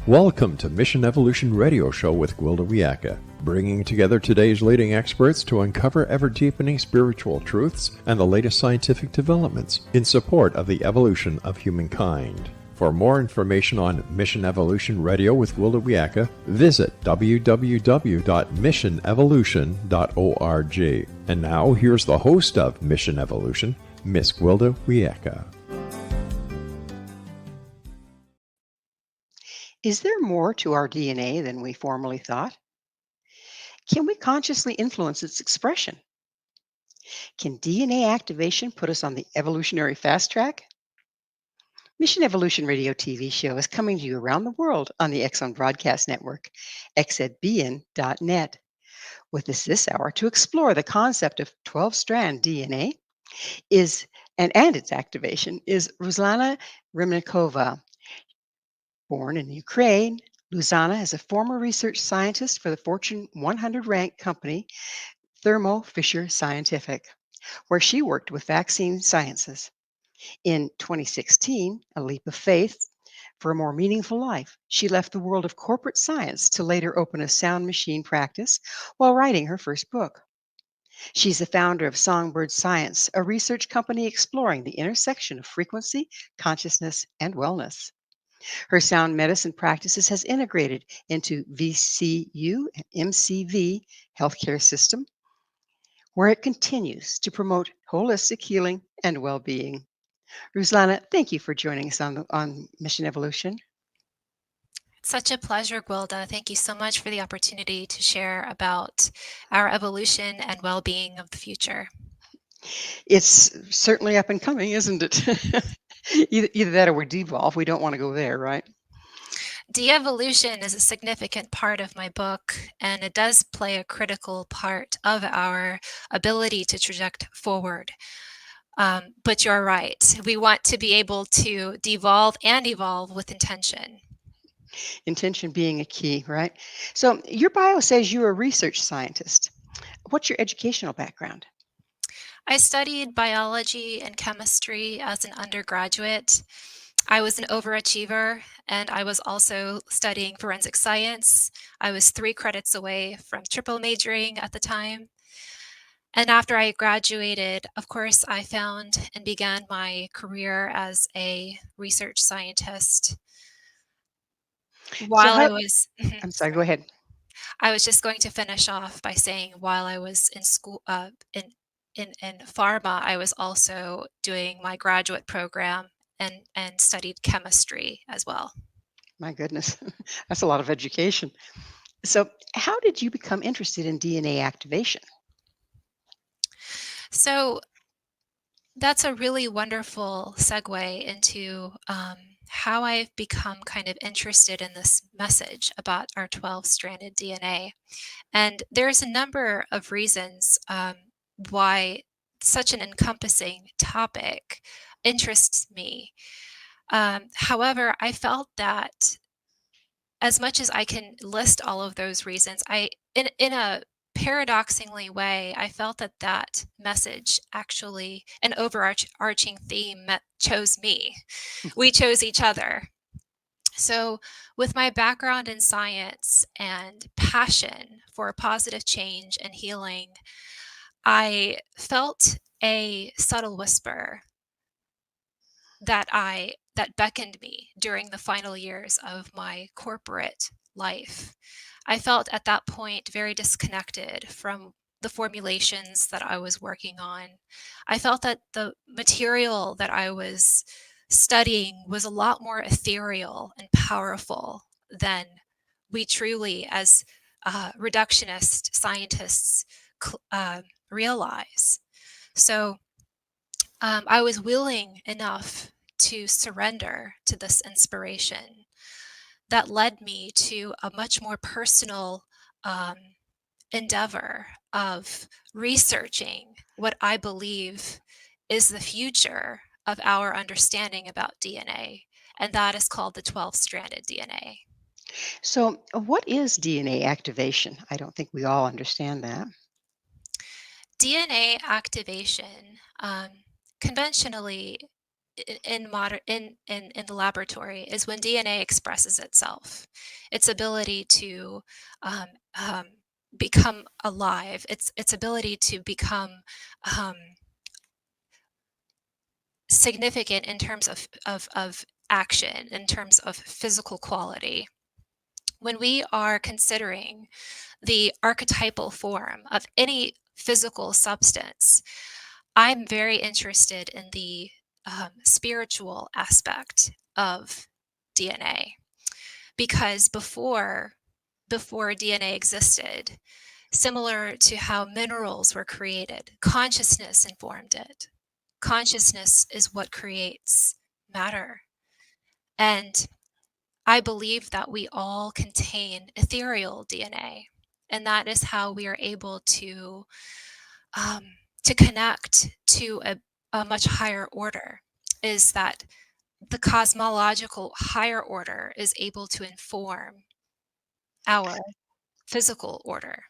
Welcome to Mission Evolution Radio Show with Gwilda Wiyaka, bringing together today's leading experts to uncover ever-deepening spiritual truths and the latest scientific developments in support of the evolution of humankind. For more information on Mission Evolution Radio with Gwilda Wiyaka, visit www.missionevolution.org. And now, here's the host of Mission Evolution, Miss Gwilda Wiyaka. Is there more to our DNA than we formerly thought? Can we consciously influence its expression? Can DNA activation put us on the evolutionary fast track? Mission Evolution Radio TV show is coming to you around the world on the Exxon Broadcast Network, xzbn.net. With us this hour to explore the concept of 12-strand DNA and its activation is Ruslana Remennikova. Born in Ukraine, Ruslana is a former research scientist for the Fortune 100 ranked company Thermo Fisher Scientific, where she worked with vaccine sciences. In 2016, a leap of faith for a more meaningful life, she left the world of corporate science to later open a sound machine practice while writing her first book. She's the founder of Songbird Science, a research company exploring the intersection of frequency, consciousness, and wellness. Her sound medicine practices has integrated into VCU and MCV healthcare system, where it continues to promote holistic healing and well-being. Ruslana, thank you for joining us on Mission Evolution. Such a pleasure, Gwilda. Thank you so much for the opportunity to share about our evolution and well-being of the future. It's certainly up and coming, isn't it? Either that or we devolve. We don't want to go there, right? De-evolution is a significant part of my book, and it does play a critical part of our ability to traject forward. But you're right. We want to be able to devolve and evolve with intention. Intention being a key, right? So your bio says you're a research scientist. What's your educational background? I studied biology and chemistry as an undergraduate. I was an overachiever, and I was also studying forensic science. I was 3 credits away from triple majoring at the time. And after I graduated, of course, I found and began my career as a research scientist. I'm sorry, go ahead. I was just going to finish off by saying while I was in school, in pharma, I was also doing my graduate program and studied chemistry as well. My goodness, that's a lot of education. So how did you become interested in DNA activation? So that's a really wonderful segue into how I've become kind of interested in this message about our 12-stranded DNA. And there's a number of reasons why such an encompassing topic interests me. However, I felt that as much as I can list all of those reasons, in a paradoxingly way, I felt that message actually, an overarching theme, chose me. We chose each other. So with my background in science and passion for positive change and healing, I felt a subtle whisper that beckoned me during the final years of my corporate life. I felt at that point very disconnected from the formulations that I was working on. I felt that the material that I was studying was a lot more ethereal and powerful than we truly, as reductionist scientists, realize. So I was willing enough to surrender to this inspiration that led me to a much more personal endeavor of researching what I believe is the future of our understanding about DNA, and that is called the 12-stranded DNA. So what is DNA activation? I don't think we all understand that. DNA activation conventionally in the laboratory is when DNA expresses itself, its ability to um, um, become alive, its ability to become um, significant in terms of action, in terms of physical quality. When we are considering the archetypal form of any physical substance, I'm very interested in the spiritual aspect of DNA, because before DNA existed, similar to how minerals were created, consciousness informed it. Consciousness is what creates matter. And I believe that we all contain ethereal DNA, and that is how we are able um, to connect to a much higher order, is that the cosmological higher order is able to inform our physical order.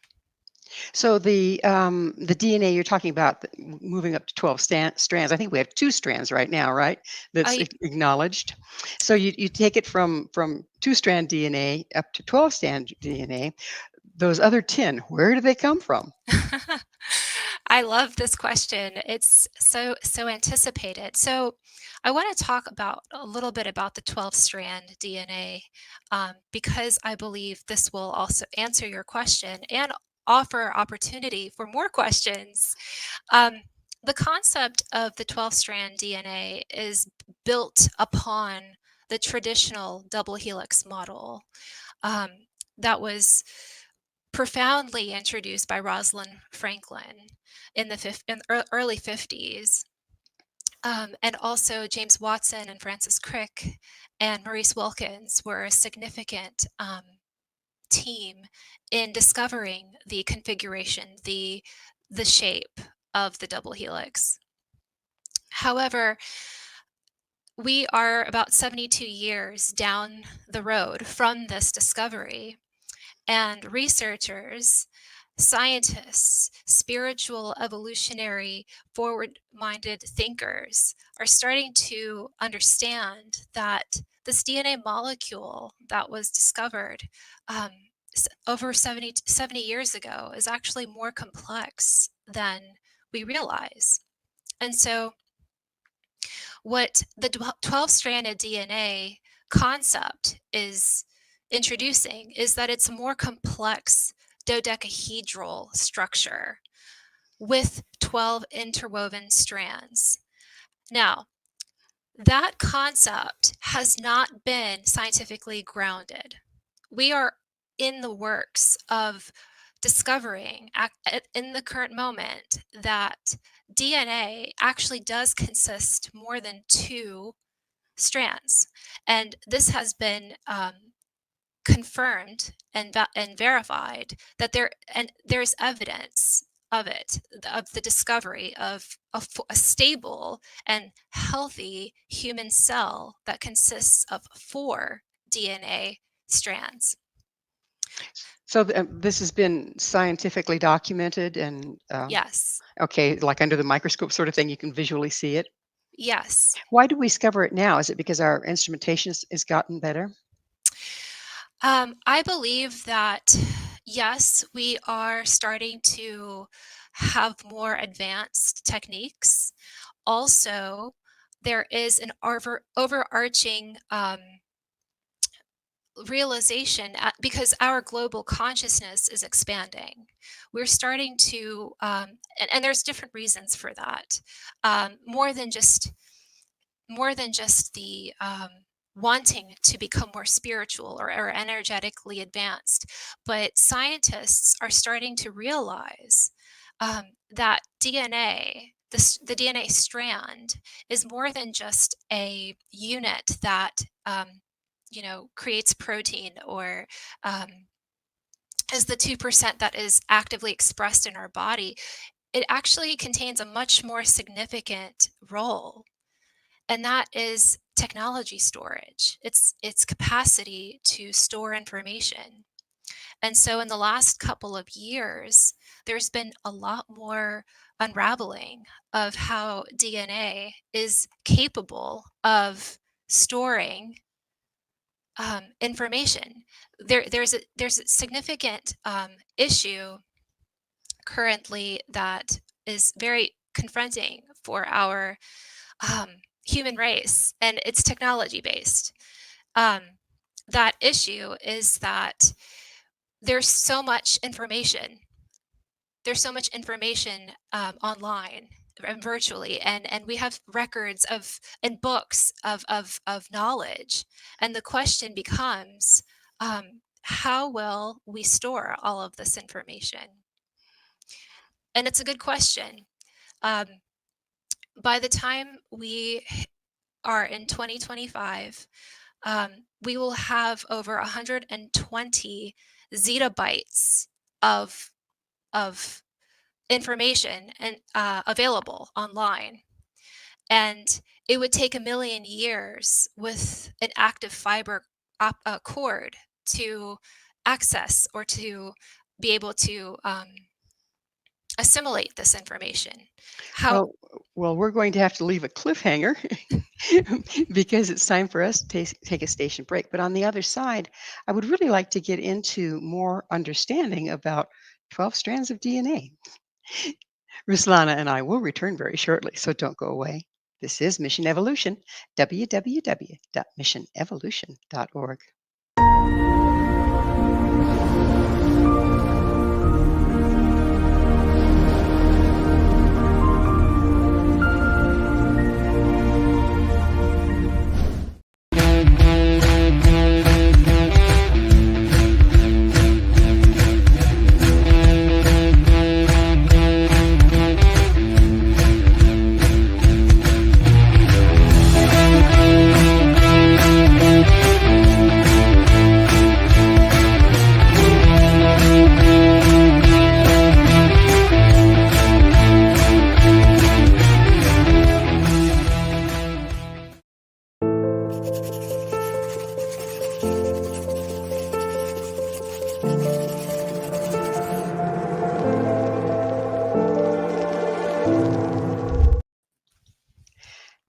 So the DNA you're talking about, moving up to 12 strands. I think we have 2 strands right now, right? That's I acknowledged. So you take it from 2-strand DNA up to 12-strand DNA. Those other 10, where do they come from? I love this question. It's so anticipated. So I want to talk about a little bit about the 12-strand DNA, because I believe this will also answer your question and offer opportunity for more questions. Um, the concept of the 12-strand DNA is built upon the traditional double helix model, um, that was profoundly introduced by Rosalind Franklin in the early 50s. And also James Watson and Francis Crick and Maurice Wilkins were a significant team in discovering the configuration, the shape of the double helix. However, we are about 72 years down the road from this discovery, and researchers, scientists, spiritual, evolutionary, forward minded thinkers are starting to understand that this DNA molecule that was discovered um, over 70 years ago is actually more complex than we realize. And so, what the 12-stranded DNA concept is introducing is that it's a more complex dodecahedral structure with 12 interwoven strands. Now, that concept has not been scientifically grounded. We are in the works of discovering in the current moment that DNA actually does consist more than 2 strands. And this has been confirmed and verified that there's evidence of it, of the discovery of a stable and healthy human cell that consists of 4 DNA strands. So this has been scientifically documented and Yes. okay, like under the microscope sort of thing, you can visually see it. Yes. Why do we discover it now? Is it because our instrumentation has gotten better? I believe that, yes, we are starting to have more advanced techniques. Also, there is an overarching realization because our global consciousness is expanding. We're starting to, and there's different reasons for that, more than just the wanting to become more spiritual or energetically advanced, but scientists are starting to realize that DNA, the DNA strand, is more than just a unit that creates protein or um, is the 2% that is actively expressed in our body. It actually contains a much more significant role, and that is technology storage. It's capacity to store information. And so in the last couple of years, there's been a lot more unraveling of how DNA is capable of storing information. There's a significant issue currently that is very confronting for our human race, and it's technology based. Um, that issue is that there's so much information. There's so much information online and virtually, and we have records of and books of knowledge, and the question becomes, how will we store all of this information? And it's a good question. Um, by the time we are in 2025, we will have over 120 zettabytes of of information and available online, and it would take 1,000,000 years with an active fiber cord to access or to be able to assimilate this information. How Well, we're going to have to leave a cliffhanger because it's time for us to take a station break. But on the other side, I would really like to get into more understanding about 12 strands of DNA. Ruslana and I will return very shortly, so don't go away. This is Mission Evolution, www.missionevolution.org.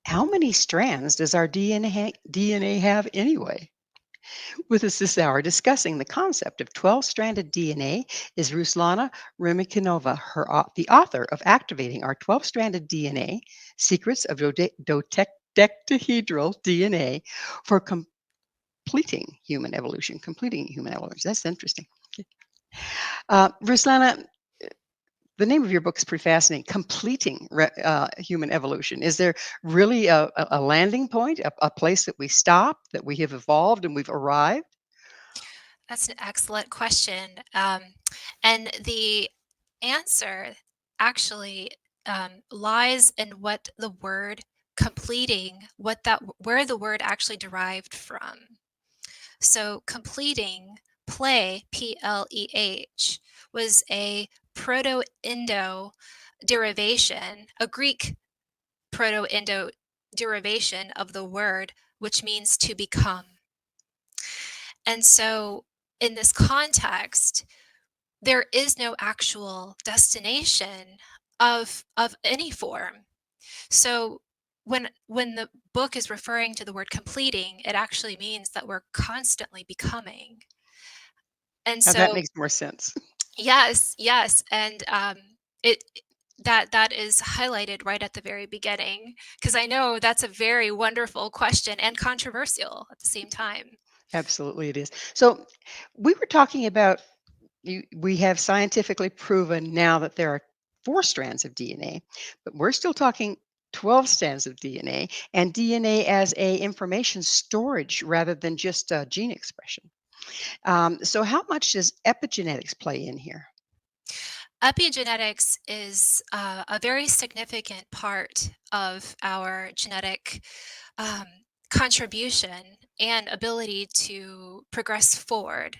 How many strands does our DNA have anyway? With us this hour discussing the concept of 12-stranded DNA is Ruslana Remennikova, the author of Activating Our 12-Stranded DNA, Secrets of Dodecahedral DNA for completing human evolution. That's interesting. Ruslana, the name of your book is pretty fascinating. Completing human evolution. Is there really a landing point, a place that we stop, that we have evolved and we've arrived? That's an excellent question. And the answer actually lies in what the word completing, where the word actually derived from. So completing, Pleh, was a Proto-Indo derivation, a Greek Proto-Indo derivation of the word, which means to become. And so in this context, there is no actual destination of any form. So when the book is referring to the word completing, it actually means that we're constantly becoming. And Now that so makes more sense. yes, and it that is highlighted right at the very beginning, because I know that's a very wonderful question and controversial at the same time. Absolutely, it is. So we were talking about we have scientifically proven now that there are 4 strands of DNA, but we're still talking 12 strands of DNA and DNA as a information storage rather than just gene expression. So how much does epigenetics play in here? Epigenetics is a very significant part of our genetic um, contribution and ability to progress forward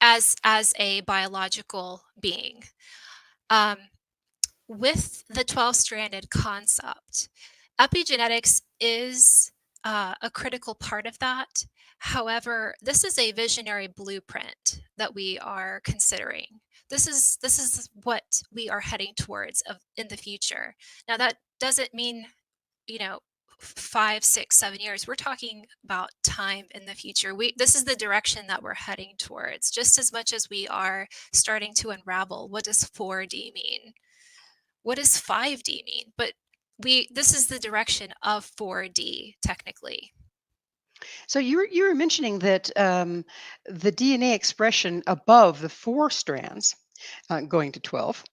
as a biological being. Um, with the 12-stranded concept, epigenetics is a critical part of that. However, this is a visionary blueprint that we are considering. This is what we are heading towards in the future. Now, that doesn't mean, you know, 5, 6, 7 years. We're talking about time in the future. This is the direction that we're heading towards, just as much as we are starting to unravel what does 4D mean? What does 5D mean? But this is the direction of 4D technically. So you were mentioning that the DNA expression above the four strands, going to 12,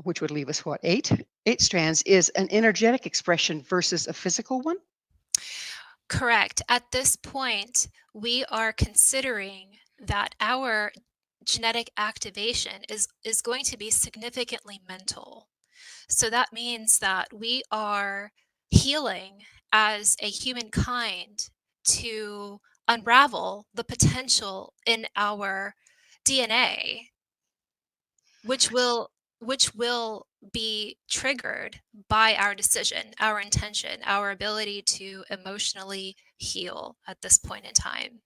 which would leave us what, eight? Eight strands is an energetic expression versus a physical one? Correct. At this point, we are considering that our genetic activation is going to be significantly mental. So that means that we are healing as a humankind to unravel the potential in our DNA, which will which will be triggered by our decision, our intention, our ability to emotionally heal at this point in time.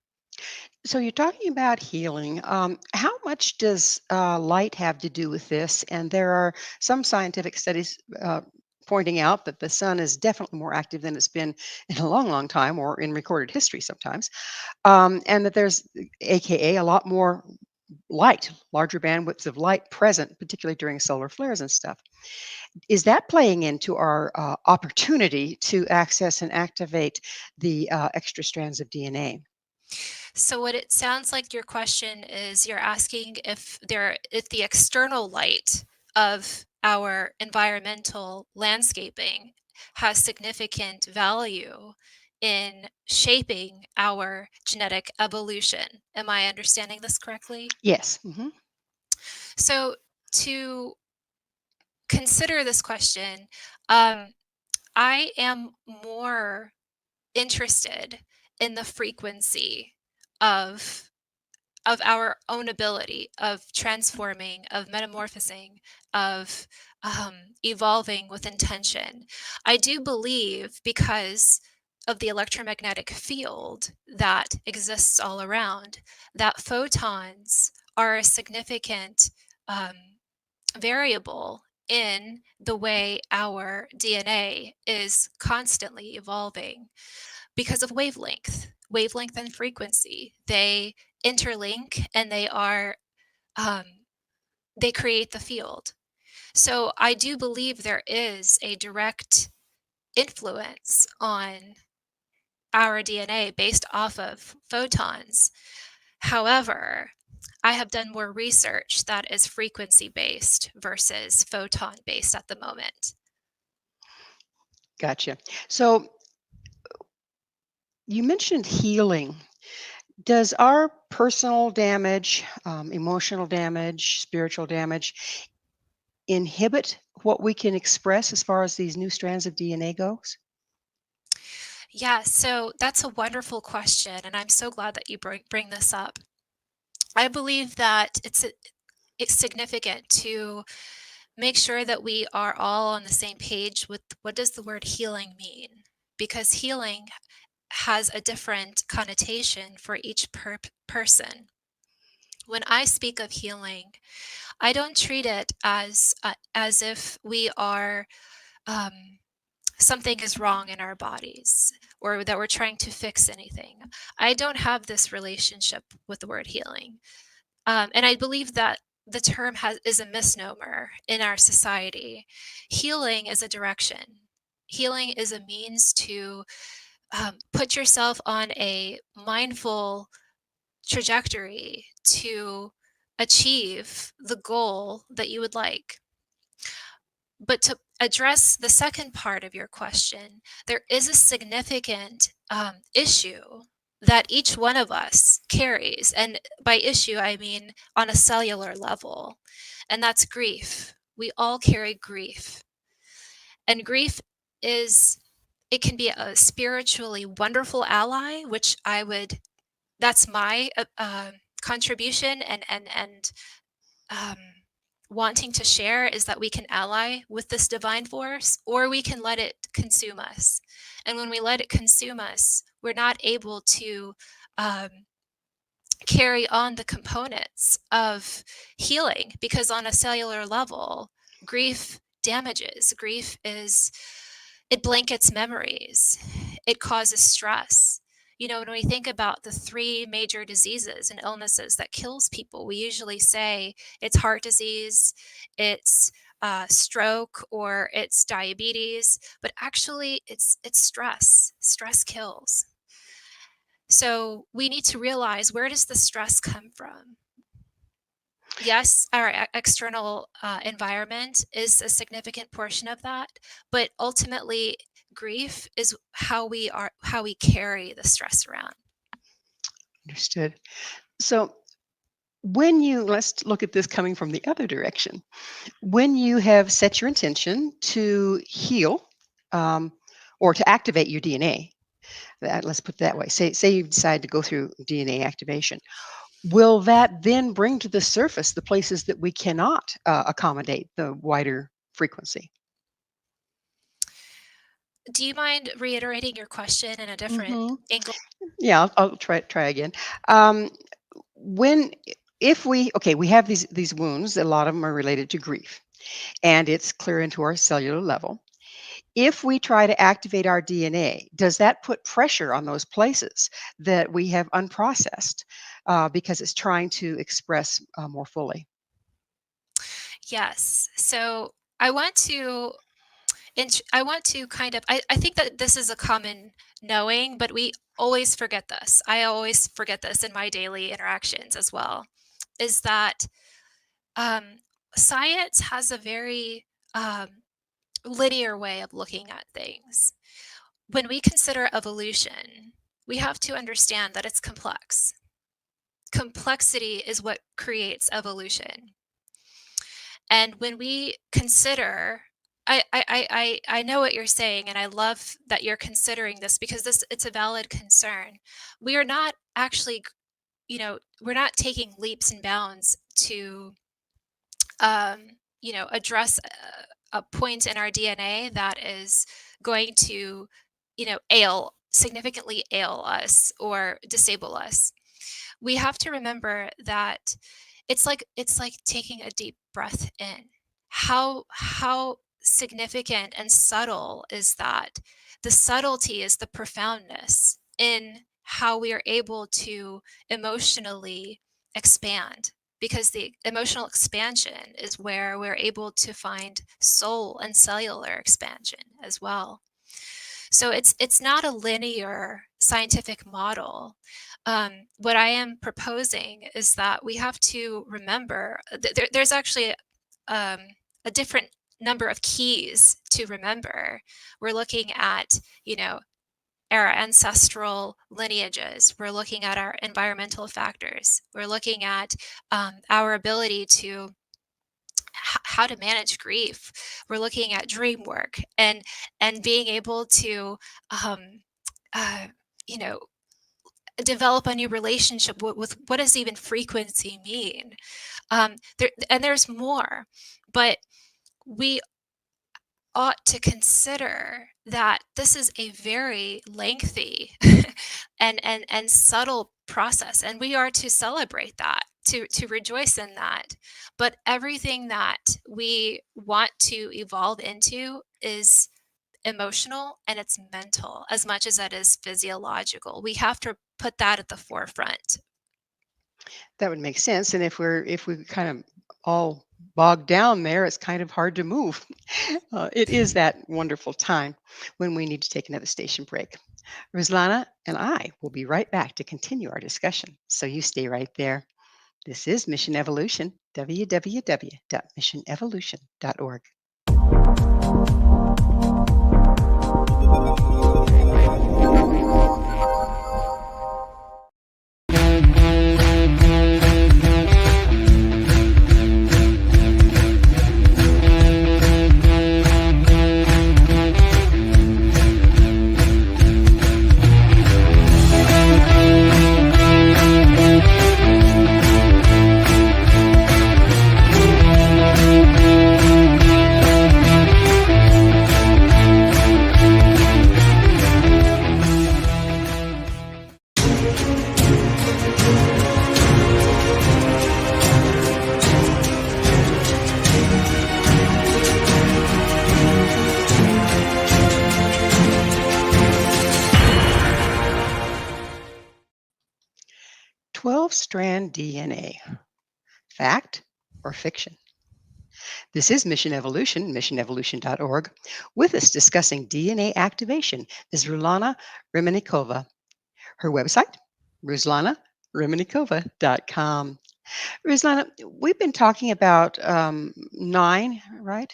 So you're talking about healing. How much does light have to do with this? And there are some scientific studies pointing out that the sun is definitely more active than it's been in a long, long time, or in recorded history sometimes, and that there's, AKA, a lot more light, larger bandwidths of light present, particularly during solar flares and stuff. Is that playing into our opportunity to access and activate the extra strands of DNA? So what it sounds like your question is, you're asking if the external light of our environmental landscaping has significant value in shaping our genetic evolution. Am I understanding this correctly? Yes. Hmm. So to consider this question, um, I am more interested in the frequency of our own ability of transforming, of metamorphosing, of um, evolving with intention. I do believe, because of the electromagnetic field that exists all around, that photons are a significant um, variable in the way our DNA is constantly evolving because of wavelength and frequency. They interlink, and um, they create the field. So I do believe there is a direct influence on our DNA based off of photons. However, I have done more research that is frequency based versus photon based at the moment. Gotcha. So you mentioned healing. Does our personal damage, emotional damage, spiritual damage inhibit what we can express as far as these new strands of DNA goes? Yeah, so that's a wonderful question, and I'm so glad that you bring this up. I believe that it's significant to make sure that we are all on the same page with what does the word healing mean? Because healing has a different connotation for each person. When I speak of healing, I don't treat it as if we are um, something is wrong in our bodies or that we're trying to fix anything. I don't have this relationship with the word healing. And I believe that the term is a misnomer in our society. Healing is a direction. Healing is a means to put yourself on a mindful trajectory to achieve the goal that you would like. But to address the second part of your question, there is a significant issue that each one of us carries. And by issue, I mean on a cellular level, and that's grief. We all carry grief. And grief it can be a spiritually wonderful ally, which that's my contribution and um, wanting to share, is that we can ally with this divine force, or we can let it consume us. And when we let it consume us, we're not able to um, carry on the components of healing, because on a cellular level, grief damages. It blankets memories. It causes stress. When we think about the 3 major diseases and illnesses that kills people, we usually say it's heart disease, it's stroke, or it's diabetes, but actually it's stress. Stress kills. So we need to realize, where does the stress come from? Yes, our external environment is a significant portion of that, but ultimately grief is how we carry the stress around. Understood. So let's look at this coming from the other direction. When you have set your intention to heal, or to activate your DNA, let's put it that way. Say you decide to go through DNA activation. Will that then bring to the surface the places that we cannot accommodate the wider frequency? Do you mind reiterating your question in a different angle? Yeah, I'll try again. Um, when if we we have these wounds, a lot of them are related to grief, and it's clear into our cellular level. If we try to activate our DNA, does that put pressure on those places that we have unprocessed, because it's trying to express more fully? Yes. So I want to kind of, I think that this is a common knowing, but we always forget this. I always forget this in my daily interactions as well, is that um, science has a very linear way of looking at things. When we consider evolution, we have to understand that it's complex. Complexity is what creates evolution. And when we consider, I know what you're saying, and I love that you're considering this, because it's a valid concern. We are not actually, we're not taking leaps and bounds to, address a point in our DNA that is going to, significantly ail us or disable us. We have to remember that it's like taking a deep breath in. How significant and subtle is that? The subtlety is the profoundness in how we are able to emotionally expand, because the emotional expansion is where we're able to find soul and cellular expansion as well. So it's not a linear scientific model. What I am proposing is that we have to remember there's actually a different number of keys to remember. We're looking at, our ancestral lineages. We're looking at our environmental factors. We're looking at our ability to how to manage grief. We're looking at dream work and being able to uh, you know develop a new relationship with what does even frequency mean. There's more, but we ought to consider that this is a very lengthy and subtle process, and we are to celebrate that, to rejoice in that. But everything that we want to evolve into is emotional, and it's mental as much as it is physiological. We have to put that at the forefront. That would make sense. And if we kind of all bogged down there, it's kind of hard to move. It is that wonderful time when we need to take another station break. Ruslana and I will be right back to continue our discussion. So you stay right there. This is Mission Evolution, www.missionevolution.org. 12-strand DNA. Fact or fiction? This is Mission Evolution, missionevolution.org. With us discussing DNA activation is Ruslana Remennikova. Her website, ruslanaremennikova.com. Ruslana, we've been talking about 9, right?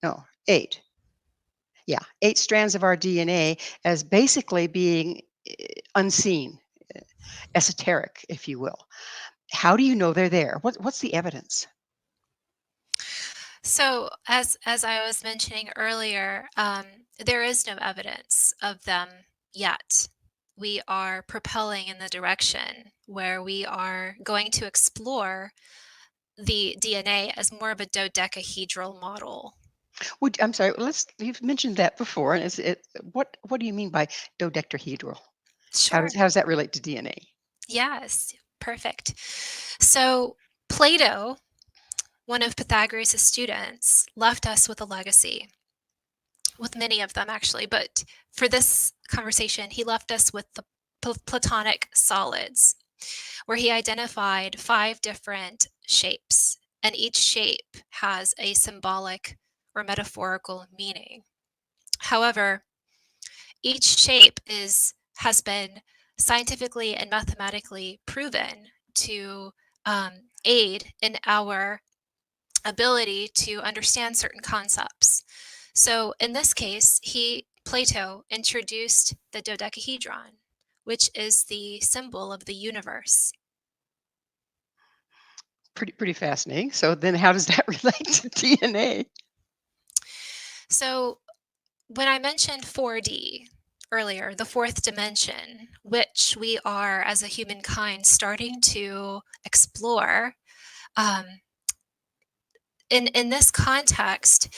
No, 8. Yeah, 8 strands of our DNA as basically being unseen, uh, esoteric, if you will. How do you know they're there? What's the evidence? So, as I was mentioning earlier, there is no evidence of them yet. We are propelling in the direction where we are going to explore the DNA as more of a dodecahedral model. I'm sorry. You've mentioned that before, and what do you mean by dodecahedral? Sure. How does that relate to DNA? Yes, perfect. So, Plato, one of Pythagoras' students, left us with a legacy, with many of them actually, but for this conversation, he left us with the Platonic solids, where he identified 5 different shapes, and each shape has a symbolic or metaphorical meaning. However, each shape has been scientifically and mathematically proven to aid in our ability to understand certain concepts. So in this case, Plato introduced the dodecahedron, which is the symbol of the universe. Pretty fascinating. So then how does that relate to DNA? So when I mentioned 4D earlier, the fourth dimension, which we are as a humankind starting to explore, um, in this context,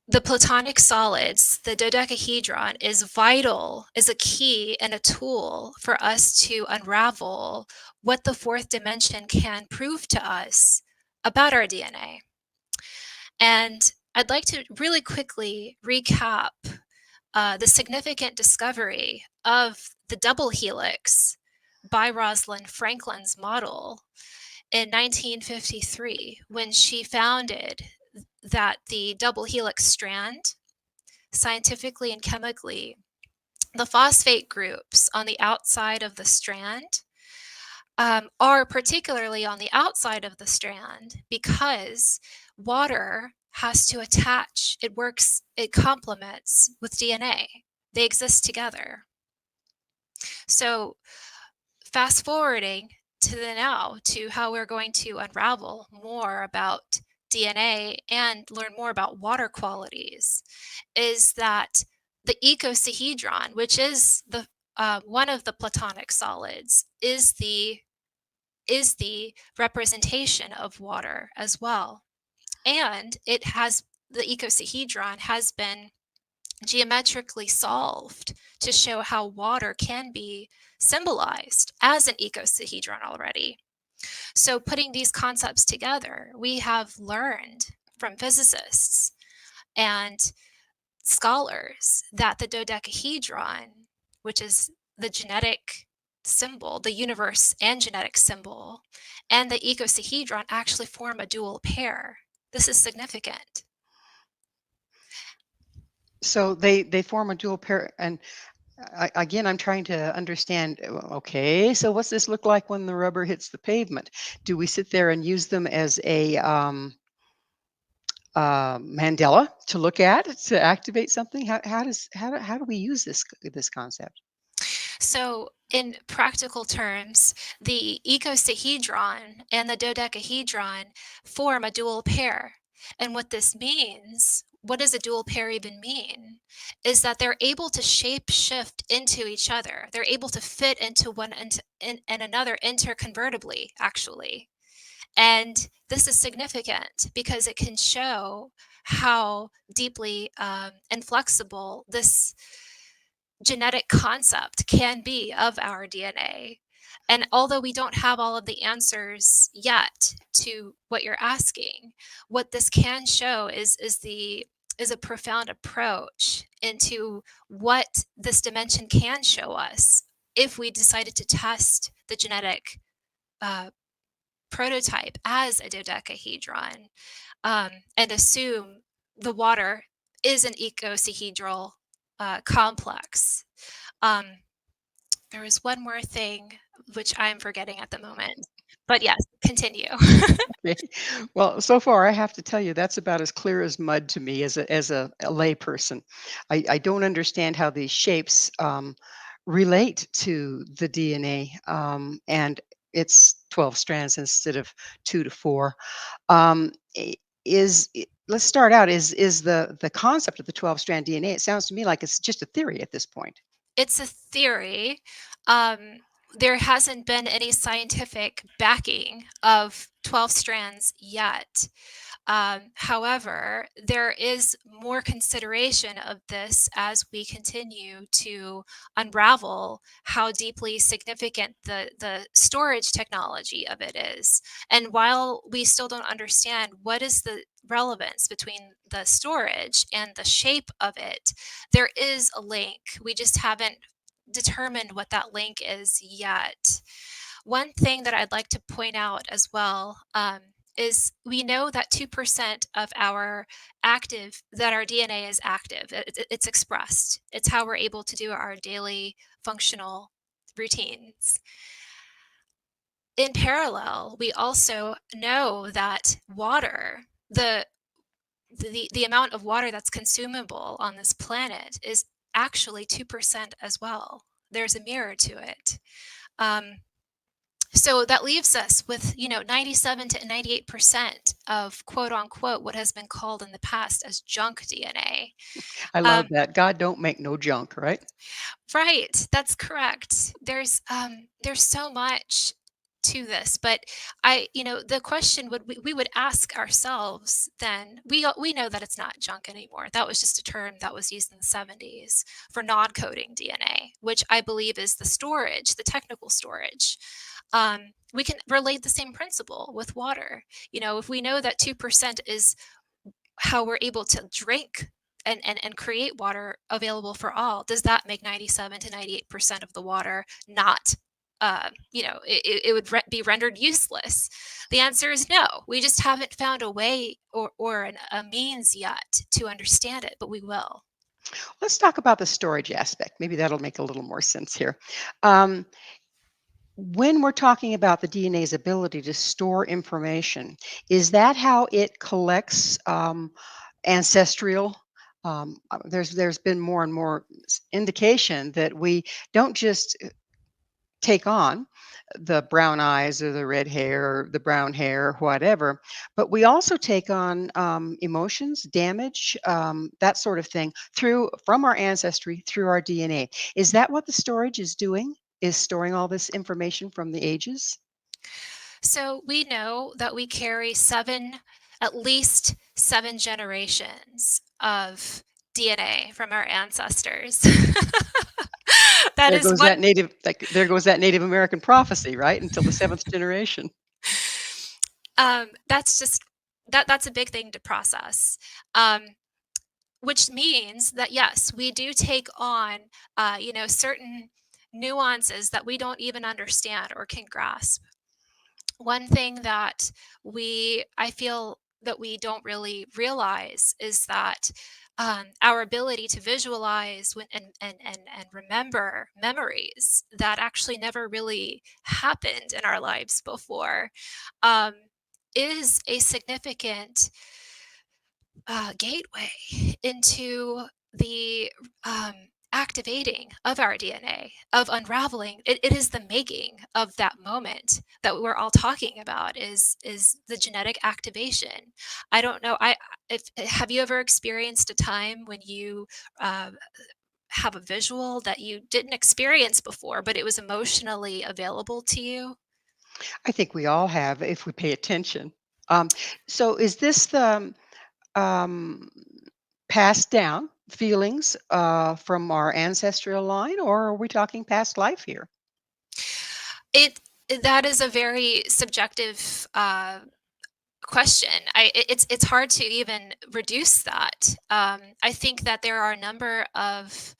the Platonic solids, the dodecahedron, is vital, is a key and a tool for us to unravel what the fourth dimension can prove to us about our DNA. And I'd like to really quickly recap the significant discovery of the double helix by Rosalind Franklin's model in 1953, when she founded that the double helix strand, scientifically and chemically, the phosphate groups on the outside of the strand are particularly on the outside of the strand because water has to attach. It complements with DNA. They exist together. So fast forwarding to the now to how we're going to unravel more about DNA and learn more about water qualities is that the icosahedron, which is the one of the Platonic solids, is the representation of water as well. And the icosahedron has been geometrically solved to show how water can be symbolized as an icosahedron already. So putting these concepts together, we have learned from physicists and scholars that the dodecahedron, which is the genetic symbol, the universe and genetic symbol, and the icosahedron actually form a dual pair. This is significant. So they form a dual pair, and again, I'm trying to understand. Okay, so what's this look like when the rubber hits the pavement? Do we sit there and use them as a Mandela to look at to activate something? How do we use this concept? So in practical terms, the icosahedron and the dodecahedron form a dual pair. And what this means, what does a dual pair even mean? Is that they're able to shape shift into each other. They're able to fit into one and another interconvertibly, actually. And this is significant because it can show how deeply and flexible this genetic concept can be of our DNA. And although we don't have all of the answers yet to what you're asking, what this can show is a profound approach into what this dimension can show us if we decided to test the genetic prototype as a dodecahedron, and assume the water is an icosahedral complex. Um, there was one more thing which I'm forgetting at the moment, but yes, continue. Okay. Well, so far I have to tell you that's about as clear as mud to me as a layperson. I don't understand how these shapes relate to the DNA, and it's 12 strands instead of 2 to 4. Um, i- let's start out. Is the concept of the 12-strand DNA? It sounds to me like it's just a theory at this point. It's a theory. Um, there hasn't been any scientific backing of 12 strands yet. However, there is more consideration of this as we continue to unravel how deeply significant the storage technology of it is. And while we still don't understand what is the relevance between the storage and the shape of it, there is a link. We just haven't determined what that link is yet. One thing that I'd like to point out as well, is we know that 2% of our DNA is active. It's expressed. It's how we're able to do our daily functional routines. In parallel, we also know that water, the amount of water that's consumable on this planet is actually 2% as well. There's a mirror to it. Um, so that leaves us with, 97 to 98% of quote unquote what has been called in the past as junk DNA. I love Um, that. God don't make no junk, right? Right, that's correct. There's so much to this, but the question we would ask ourselves then, we know that it's not junk anymore. That was just a term that was used in the 70s for non-coding DNA, which I believe is the storage, the technical storage. We can relate the same principle with water. If we know that 2% is how we're able to drink and create water available for all, does that make 97 to 98% of the water not, it would be rendered useless? The answer is no. We just haven't found a way or a means yet to understand it, but we will. Let's talk about the storage aspect. Maybe that'll make a little more sense here. Um, when we're talking about the DNA's ability to store information, is that how it collects ancestral? There's been more and more indication that we don't just take on the brown eyes or the red hair or the brown hair or whatever, but we also take on emotions, damage, that sort of thing through from our ancestry through our DNA. Is that what the storage is doing? Is storing all this information from the ages? So we know that we carry at least 7 generations of DNA from our ancestors. That There is goes that one. native, like there goes that Native American prophecy, right? Until the seventh generation. That's just that's a big thing to process. Um, which means that yes, we do take on, certain nuances that we don't even understand or can grasp. One thing that I feel that we don't really realize is that, our ability to visualize and remember memories that actually never really happened in our lives before, um, is a significant gateway into the, activating of our DNA, of unraveling. It is the making of that moment that we're all talking about. Is the genetic activation. I don't know. If have you ever experienced a time when you uh, have a visual that you didn't experience before, but it was emotionally available to you? I think we all have if we pay attention. Um, so is this the um, passed down feelings from our ancestral line, or are we talking past life here? It that is a very subjective question. It's hard to even reduce that. I think that there are a number of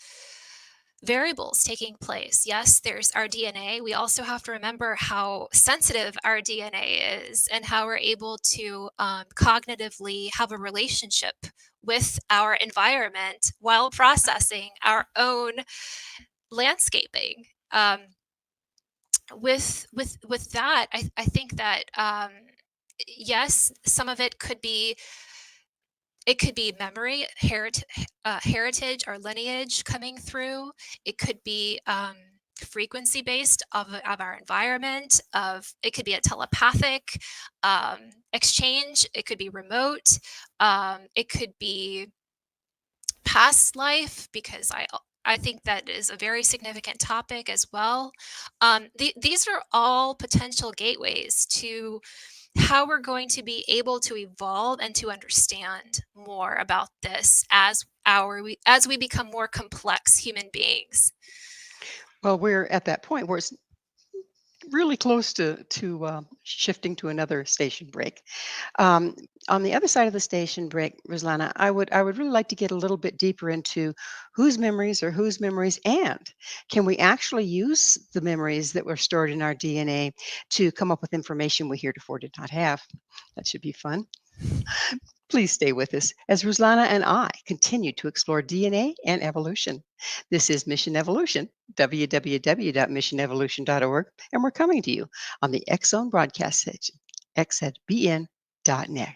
variables taking place. Yes, there's our DNA. We also have to remember how sensitive our DNA is and how we're able to cognitively have a relationship with our environment while processing our own landscaping. With that, I think that yes, some of it could be memory, heritage or lineage coming through. It could be frequency based of our environment. It could be a telepathic exchange. It could be remote. It could be past life, because I think that is a very significant topic as well. These are all potential gateways to how we're going to be able to evolve and to understand more about this as we become more complex human beings. Well, we're at that point where it's really close to shifting to another station break. Um, on the other side of the station break, Ruslana, I would really like to get a little bit deeper into whose memories are whose memories, and can we actually use the memories that were stored in our DNA to come up with information we heretofore did not have? That should be fun. Please stay with us as Ruslana and I continue to explore DNA and evolution. This is Mission Evolution, www.missionevolution.org, and we're coming to you on the X Zone broadcast station, xzbn.net.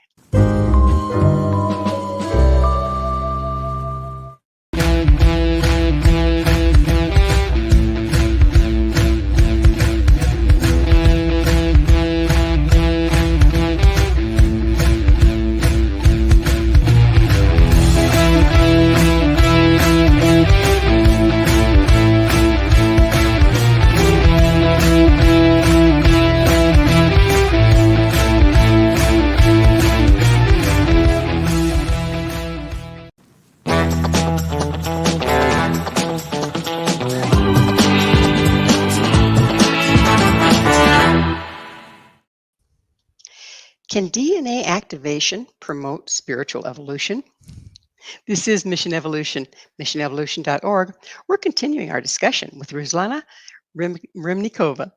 Can DNA activation promote spiritual evolution? This is Mission Evolution, missionevolution.org. We're continuing our discussion with Ruslana Remennikova.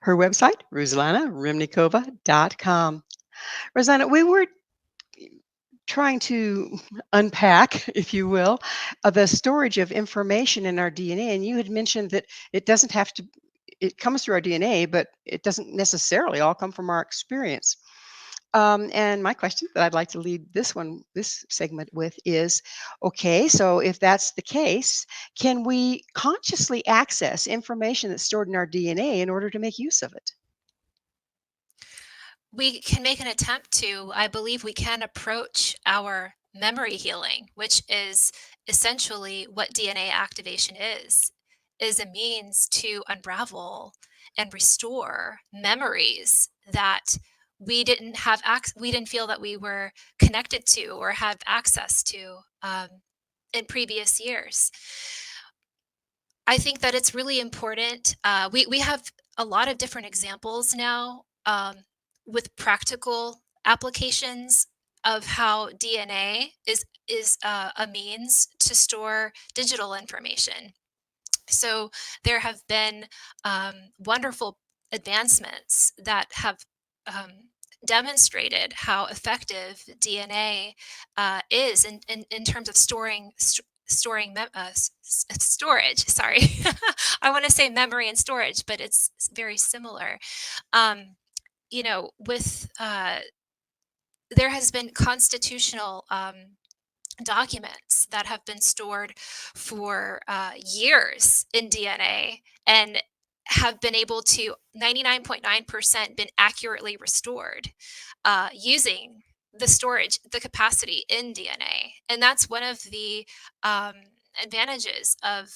Her website, ruslanaremnikova.com. Ruslana, we were trying to unpack, if you will, the storage of information in our DNA, and you had mentioned that it doesn't have to, it comes through our DNA, but it doesn't necessarily all come from our experience. And my question that I'd like to lead this segment with is, okay, so if that's the case, can we consciously access information that's stored in our DNA in order to make use of it? We can make an attempt to, I believe we can approach our memory healing, which is essentially what DNA activation is a means to unravel and restore memories that we didn't feel that we were connected to or have access to in previous years. I think that it's really important. We have a lot of different examples now with practical applications of how DNA is a means to store digital information. So there have been wonderful advancements that have demonstrated how effective DNA is in terms of storage. Sorry, I want to say memory and storage, but it's very similar. Um, with there has been constitutional documents that have been stored for years in DNA and have been able to 99.9% been accurately restored using the capacity in DNA. And that's one of the advantages of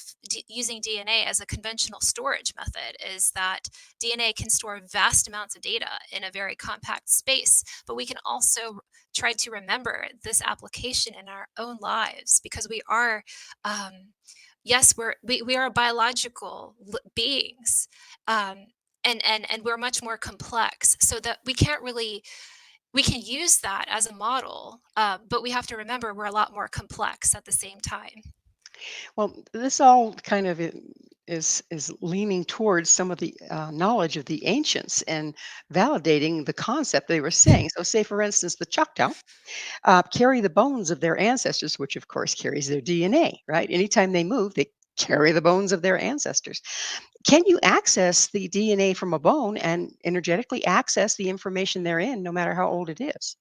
using DNA as a conventional storage method, is that DNA can store vast amounts of data in a very compact space, but we can also try to remember this application in our own lives, because we are yes, we are biological beings, and we're much more complex, so that we can use that as a model, but we have to remember we're a lot more complex at the same time. Well, this all kind of is leaning towards some of the knowledge of the ancients and validating the concept they were saying. So, say for instance, the Choctaw carry the bones of their ancestors, which of course carries their DNA. Right? Anytime they move, they carry the bones of their ancestors. Can you access the DNA from a bone and energetically access the information therein, no matter how old it is?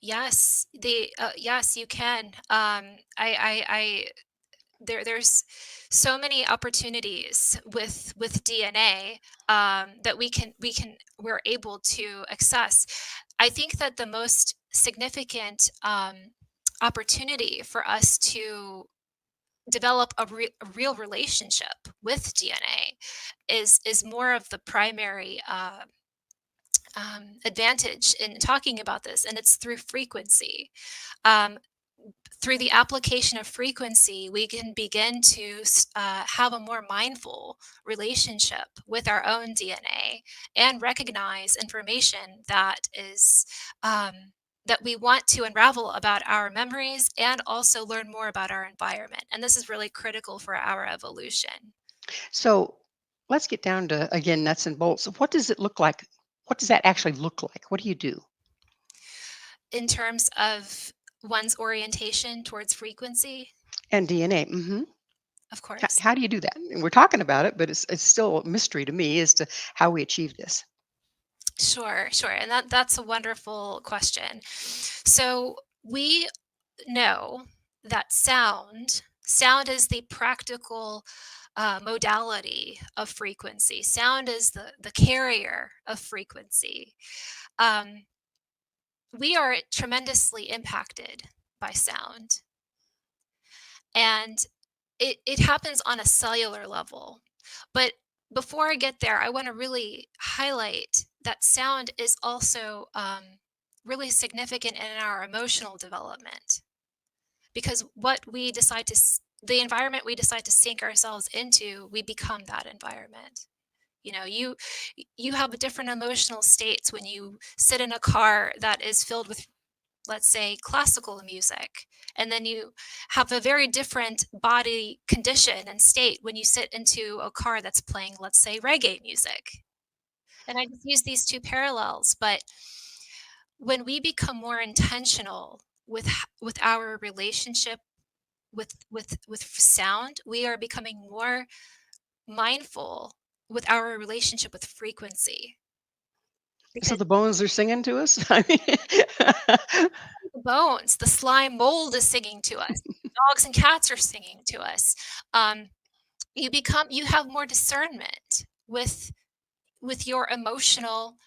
Yes, yes, you can. I there's so many opportunities with DNA that we're able to access. I think that the most significant opportunity for us to develop a real relationship with DNA is more of the primary advantage in talking about this, and it's through frequency. Um, Through the application of frequency, we can begin to have a more mindful relationship with our own DNA and recognize information um, that we want to unravel about our memories and also learn more about our environment. And this is really critical for our evolution So, let's get down to again nuts and bolts. What does it look like? What does that actually look like? What do you do? in terms of one's orientation towards frequency, And DNA. of course. How do you do that? And we're talking about it, but it's still a mystery to me as to how we achieve this. Sure, sure. And that's a wonderful question. So we know that sound is the practical modality of frequency. Sound is the carrier of frequency. Um, we are tremendously impacted by sound, and it happens on a cellular level. But before I get there, I want to really highlight that sound is also really significant in our emotional development, because the environment we decide to sink ourselves into, we become that environment. You know, you have different emotional states when you sit in a car that is filled with, let's say, classical music, and then you have a very different body condition and state when you sit into a car that's playing, let's say, reggae music. And I just use these two parallels, but when we become more intentional with our relationship with sound, we are becoming more mindful with our relationship with frequency, So because the bones are singing to us. I mean, the bones, the slime mold is singing to us. Dogs and cats are singing to us. Um, you have more discernment with your emotional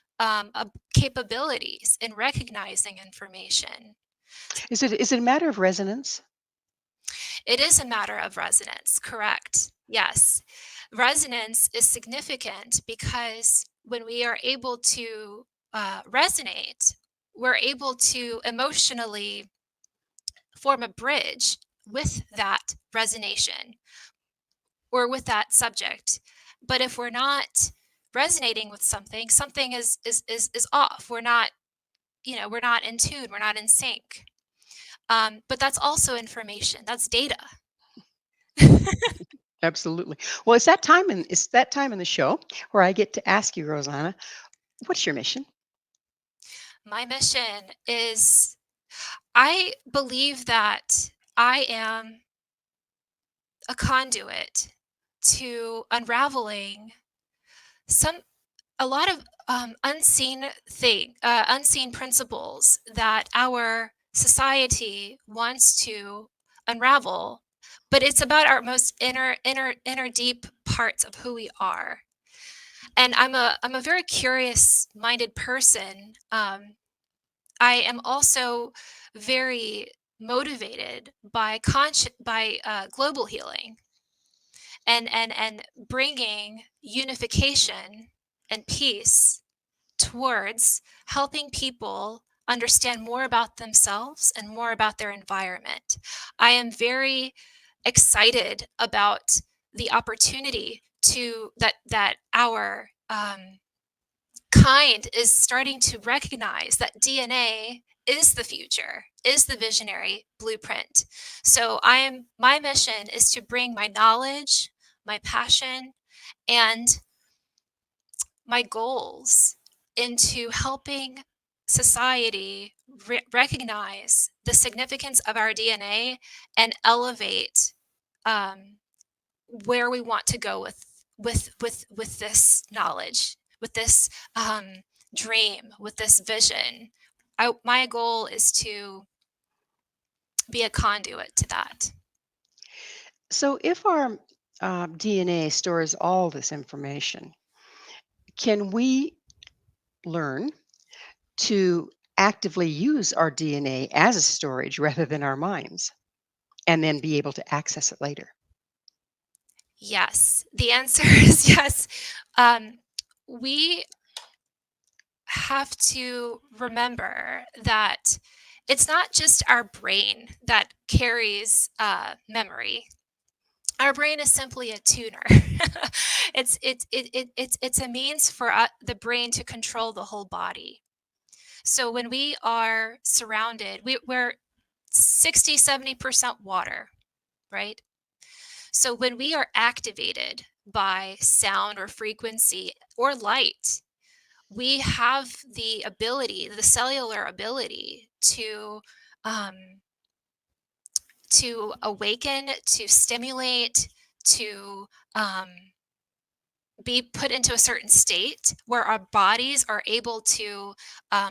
capabilities in recognizing information. is it a matter of resonance? It is a matter of resonance, correct? Yes. Resonance is significant because when we are able to resonate, we're able to emotionally form a bridge with that resonation or with that subject. But if we're not resonating with something, something is off. We're not in tune, we're not in sync. But that's also information. That's data. Absolutely. Well, it's that time in the show where I get to ask you, Rosanna, what's your mission? My mission is, I believe that I am a conduit to unraveling some a lot of unseen principles that our society wants to unravel. But it's about our most inner deep parts of who we are. And I'm a very curious minded person. I am also very motivated by global healing and bringing unification and peace towards helping people understand more about themselves and more about their environment. I am very excited about the opportunity that our kind is starting to recognize that DNA is the future, is the visionary blueprint. So my mission is to bring my knowledge, my passion, and my goals into helping society recognize the significance of our DNA and elevate um, where we want to go with this knowledge, with this dream, with this vision. My goal is to be a conduit to that. So, if our DNA stores all this information, can we learn to actively use our DNA as a storage rather than our minds and then be able to access it later? Yes, the answer is yes. Um, we have to remember that it's not just our brain that carries memory. Our brain is simply a tuner. It's a means for the brain to control the whole body. So when we are surrounded, we're 60-70% water, right? So when we are activated by sound or frequency or light, we have the ability, the cellular ability um, to awaken, to stimulate, to be put into a certain state where our bodies are able to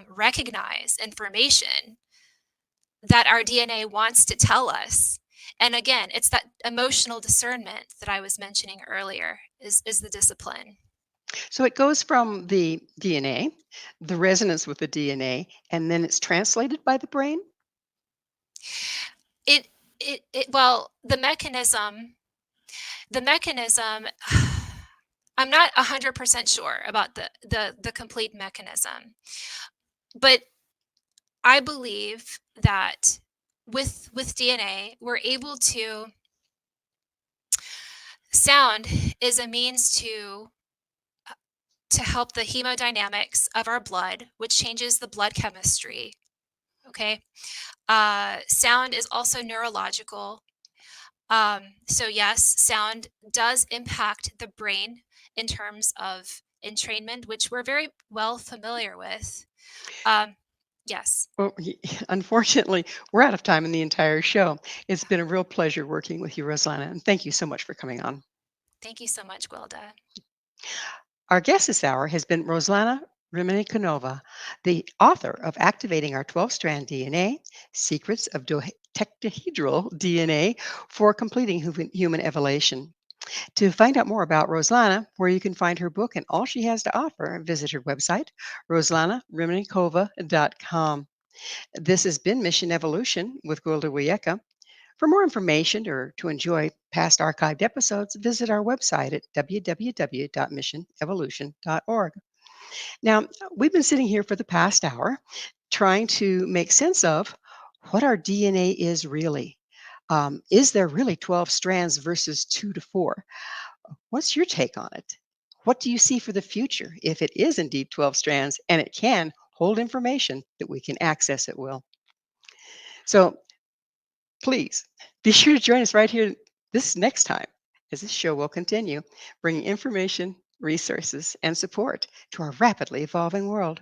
recognize information that our DNA wants to tell us. And again, it's that emotional discernment that I was mentioning earlier is the discipline. So, it goes from the DNA, the resonance with the DNA, and then it's translated by the brain? It well, the mechanism I'm not 100% sure about the complete mechanism, but I believe that with DNA, we're able to sound is a means to help the hemodynamics of our blood, which changes the blood chemistry. Okay. Sound is also neurological. So yes, sound does impact the brain in terms of entrainment, which we're very well familiar with. Um, yes. Well, unfortunately, we're out of time in the entire show. It's been a real pleasure working with you, Ruslana, and thank you so much for coming on. Thank you so much, Gwilda. Our guest this hour has been Ruslana Remennikova, the author of Activating Our 12-Strand DNA, Secrets of Dodecahedral DNA for Completing Human Evolution. To find out more about Ruslana, where you can find her book and all she has to offer, visit her website, ruslanaremennikova.com. This has been Mission Evolution with Gwilda Wiyaka. For more information or to enjoy past archived episodes, visit our website at www.missionevolution.org. Now, we've been sitting here for the past hour trying to make sense of what our DNA is really. Is there really 12 strands versus 2 to 4? What's your take on it? What do you see for the future if it is indeed 12 strands and it can hold information that we can access at will? So please be sure to join us right here this next time, as this show will continue, bringing information, resources, and support to our rapidly evolving world.